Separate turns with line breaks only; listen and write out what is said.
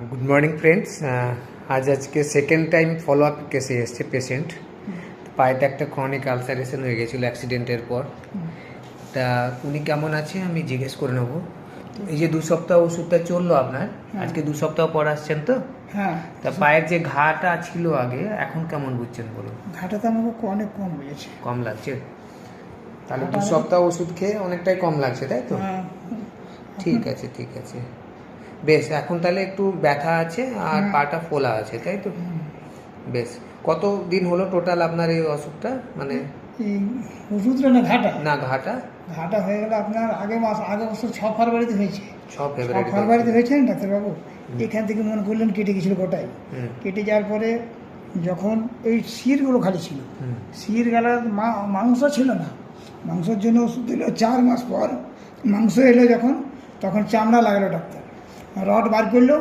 Good morning friends. आज के second time follow आप केसे এসছে পেশেন্ট পায়েতে একটা ক্রনিক আলসারেশন হয়ে গেছিল অ্যাক্সিডেন্টের পর। তা উনি কেমন আছে আমি জিজ্ঞেস করে নেব। এই যে 2 সপ্তাহ ওষুধটা চললো আপনার, আজকে 2 সপ্তাহ পর আসছেন তো?
হ্যাঁ।
তা পায়ের যে ঘাটা ছিল আগে এখন কেমন বুঝছেন বলুন?
ঘাটা তো আমাকে অনেক কম হয়েছে।
কম লাগছে? তাহলে 2 সপ্তাহ ওষুধ খেয়ে অনেকটাই কম লাগছে, তাই তো?
হ্যাঁ।
ঠিক আছে ঠিক আছে, বেশ। এখন তাহলে একটু ব্যথা আছে আর পাটা ফোলা আছে, তাই তো? বেশ। কত দিন হলো টোটাল আপনার এই অসুখটা? মানে
এই ওষুধটা না ঘাটা?
না, ঘাটা
ঘাটা হয়ে গেলে আপনার আগের বছর 6 ফেব্রুয়ারিতে হয়েছে।
6 ফেব্রুয়ারিতে
হয়েছে না ডাক্তারবাবু? এখান থেকে মনে করলেন কেটে গেছিলো গোটাই। কেটে যাওয়ার পরে যখন এই শিরগুলো খালি ছিল, শির গেলার মাংস ছিল না, মাংসের জন্য ওষুধ দিল। 4 মাস পর মাংস এলো যখন, তখন চামড়া লাগালো ডাক্তার, রড বার করলো।